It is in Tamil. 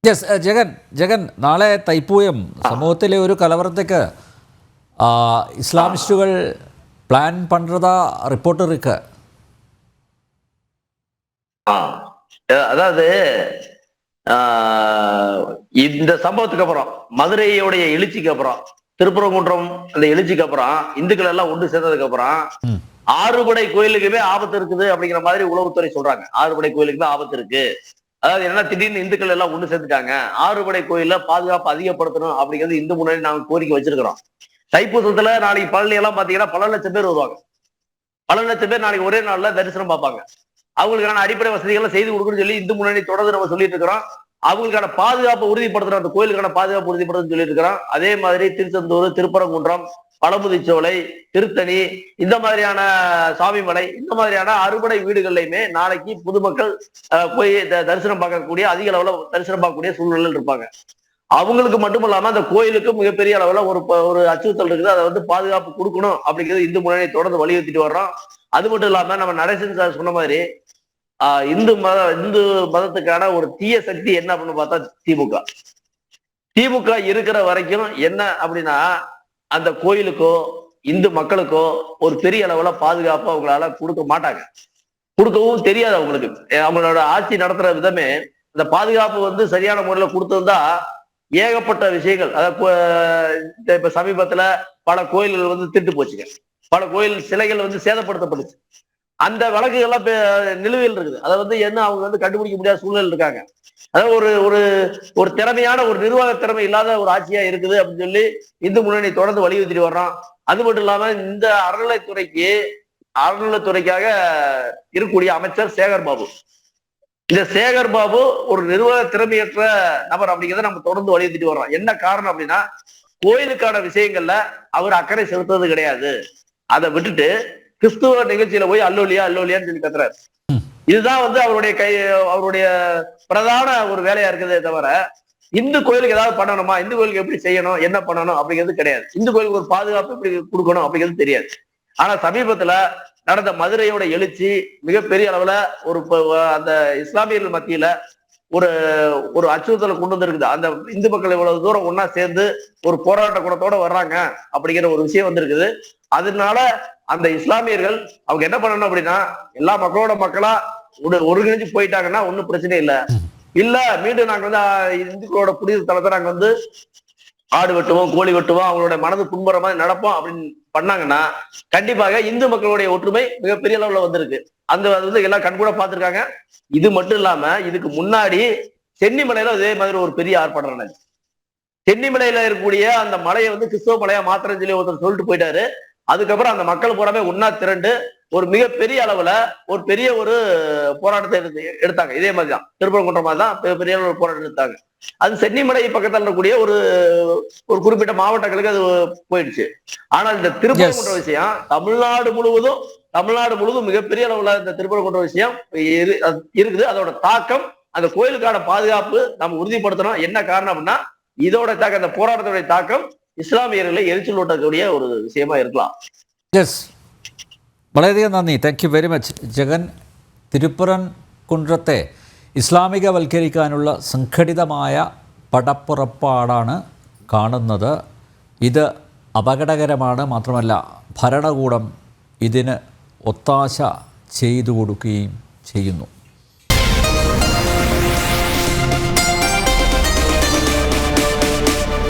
യെസ് ജഗൻ ജഗൻ നാളെ തൈപ്പൂയം സമൂഹത്തിലെ ഒരു കലവറത്തേക്ക് இஸ்லாமிஸ்டுகள் பிளான் பண்ணுறதா ரிப்போர்ட் இருக்கு. அதாவது இந்த சம்பவத்துக்கு அப்புறம் மதுரையோடைய எழுச்சிக்கு அப்புறம் திருப்பரங்குன்றம் அந்த எழுச்சிக்கு அப்புறம் இந்துக்கள் எல்லாம் ஒன்று சேர்ந்ததுக்கு அப்புறம் ஆறுபடை கோயிலுக்குமே ஆபத்து இருக்குது அப்படிங்கிற மாதிரி உளவுத்துறை சொல்றாங்க. ஆறுபடை கோயிலுக்குமே ஆபத்து இருக்கு. அதாவது என்ன, திடீர்னு இந்துக்கள் எல்லாம் ஒண்ணு சேர்த்துட்டாங்க, ஆறுபடை கோயில பாதுகாப்பு அதிகப்படுத்தணும் அப்படிங்கிறது இந்து முன்னாடி நாங்க கோரிக்கை வச்சிருக்கிறோம். தைப்பூசத்துல நாளைக்கு பழனி எல்லாம் பாத்தீங்கன்னா பல லட்சம் பேர் வருவாங்க. பல லட்சம் பேர் நாளைக்கு ஒரே நாள்ல தரிசனம் பார்ப்பாங்க. அவங்களுக்கான அடிப்படை வசதிகளை செய்து கொடுக்கணும்னு சொல்லி இந்து முன்னணி தொடர்ந்து நம்ம சொல்லிட்டு இருக்கிறோம். அவங்களுக்கான பாதுகாப்பு உறுதிப்படுத்துறோம், அந்த கோயிலுக்கான பாதுகாப்பு உறுதிப்படுத்துன்னு சொல்லிட்டு இருக்கிறோம். அதே மாதிரி திருச்செந்தூர், திருப்பரங்குன்றம், பழமுதிர்ச்சோலை, திருத்தணி, இந்த மாதிரியான சாமிமலை, இந்த மாதிரியான அறுபடை வீடுகள்லையுமே நாளைக்கு பொதுமக்கள் போய் தரிசனம் பார்க்கக்கூடிய, அதிக அளவுல தரிசனம் பார்க்கக்கூடிய சூழ்நிலையில் இருப்பாங்க. அவங்களுக்கு மட்டும் இல்லாம அந்த கோயிலுக்கு மிகப்பெரிய அளவுல ஒரு அச்சுறுத்தல் இருக்குது. அதை வந்து பாதுகாப்பு கொடுக்கணும் அப்படிங்கிறது இந்து முன்னணி தொடர்ந்து வலியுறுத்திட்டு வர்றோம். அது மட்டும் இல்லாம நம்ம நடேசன் சார் சொன்ன மாதிரி இந்து மதத்துக்கான ஒரு தீய சக்தி என்ன அப்படின்னு பார்த்தா திமுக இருக்கிற வரைக்கும் என்ன அப்படின்னா, அந்த கோயிலுக்கோ இந்து மக்களுக்கோ ஒரு பெரிய அளவுல பாதுகாப்பு அவங்களால கொடுக்க மாட்டாங்க, கொடுக்கவும் தெரியாது அவங்களுக்கு. அவங்களோட ஆட்சி நடத்துற விதமே இந்த பாதுகாப்பு வந்து சரியான முறையில கொடுத்திருந்தா ஏகப்பட்ட விஷயங்கள், அதாவது இப்ப சமீபத்துல பல கோயில்கள் வந்து திருட்டு போச்சுங்க, பல கோயில் சிலைகள் வந்து சேதப்படுத்தப்பட்டுச்சு. அந்த வழக்குகள்லாம் நிலுவையில் இருக்குது. அதை வந்து என்ன அவங்க வந்து கண்டுபிடிக்க முடியாத சூழ்நிலை இருக்காங்க. அதாவது ஒரு ஒரு திறமையான ஒரு நிர்வாக திறமை இல்லாத ஒரு ஆட்சியா இருக்குது அப்படின்னு சொல்லி இந்து முன்னணி தொடர்ந்து வலியுறுத்திட்டு வர்றோம். அது மட்டும் இல்லாம இந்த அறநிலைத்துறைக்காக இருக்கக்கூடிய அமைச்சர் சேகர் பாபு, இந்த சேகர் பாபு ஒரு நிர்வாக திறமையற்ற நபர் அப்படிங்கிறத நம்ம தொடர்ந்து வலியுறுத்திட்டு வர்றோம். என்ன காரணம் அப்படின்னா, கோயிலுக்கான விஷயங்கள்ல அவர் அக்கறை செலுத்துறது கிடையாது. அதை விட்டுட்டு கிறிஸ்துவ நிகழ்ச்சியில போய் அல்லோலியான்னு சொல்லி கத்துறாரு. இதுதான் வந்து அவருடைய பிரதான ஒரு வேலையா இருக்குதே தவிர, இந்து கோயிலுக்கு ஏதாவது பண்ணணுமா, இந்து கோயிலுக்கு எப்படி செய்யணும், என்ன பண்ணணும் அப்படிங்கிறது கிடையாது. இந்து கோயிலுக்கு ஒரு பாதுகாப்பு எப்படி கொடுக்கணும் அப்படிங்கிறது தெரியாது. ஆனா சமீபத்துல நடந்த மதுரையோட எழுச்சி மிகப்பெரிய அளவுல அந்த இஸ்லாமியர்கள் மத்தியில ஒரு அச்சுறுத்தலை கொண்டு வந்திருக்குது. அந்த இந்து மக்கள் இவ்வளவு தூரம் ஒன்னா சேர்ந்து ஒரு போராட்ட குணத்தோட வர்றாங்க அப்படிங்கிற ஒரு விஷயம் வந்திருக்குது. அதனால அந்த இஸ்லாமியர்கள் அவங்க என்ன பண்ணணும் அப்படின்னா, எல்லா மக்களோட மக்களா ஒருங்கிணைஞ்சு போயிட்டாங்கன்னா ஒன்னும் பிரச்சனை இல்ல மீண்டும் நாங்க வந்து இந்துக்களோட புனித தலத்தை நாங்க வந்து ஆடு வெட்டுவோம், கோழி வெட்டுவோம், அவங்களோட மனது புண்புற மாதிரி நடப்போம் அப்படின்னு பண்ணாங்கன்னா கண்டிப்பாக இந்து மக்களுடைய ஒற்றுமை மிகப்பெரிய அளவுல வந்திருக்கு. அது வந்து எல்லாம் கண்கூட பார்த்திருக்காங்க. இது மட்டும் இல்லாம இதுக்கு முன்னாடி சென்னிமலையில இதே மாதிரி ஒரு பெரிய ஆர்ப்பாட்டம் நடந்துச்சு. சென்னிமலையில இருக்கக்கூடிய அந்த மலையை வந்து கிறிஸ்தவ மலையா மாத்திரம் சொல்லி ஒருத்தர் சொல்லிட்டு போயிட்டாரு. அதுக்கப்புறம் அந்த மக்கள் பூராமே ஒன்னா திரண்டு ஒரு மிகப்பெரிய அளவுல ஒரு பெரிய ஒரு போராட்டத்தை எடுத்தாங்க. இதே மாதிரிதான் திருப்பரங்குன்றம் மாதிரி தான் பெரிய ஒரு போராட்டம் எடுத்தாங்க. அது சென்னிமலை பக்கத்தில் இருக்கக்கூடிய ஒரு குறிப்பிட்ட மாவட்டங்களுக்கு அது போயிடுச்சு. ஆனால் இந்த திருப்பரங்குன்ற விஷயம் தமிழ்நாடு முழுவதும் மிகப்பெரிய அளவுல இந்த திருப்பரங்குன்ற விஷயம் இருக்குது. அதோட தாக்கம், அந்த கோயிலுக்கான பாதுகாப்பு நம்ம உறுதிப்படுத்தணும். என்ன காரணம் அப்படின்னா, இதோட தாக்கம், இந்த போராட்டத்துடைய தாக்கம் இஸ்லாமியர்களை எரிச்சல் ஊட்டக்கூடிய ஒரு விஷயமா இருக்கலாம். எஸ், വളരെയധികം നന്ദി. Thank you very much Jagan. തിരുപ്പറൻകുன்றത്തെ ഇസ്ലാമികവൽക്കരിക്കാനുള്ള സംഘടിതമായ പടപ്പുറപ്പാടാണ് കാണുന്നത്. ഇത് അപകടകരമാണ്. മാത്രമല്ല ഭരണകൂടം ഇതിന് ഒത്താശ ചെയ്തു കൊടുക്കുകയും ചെയ്യുന്നു.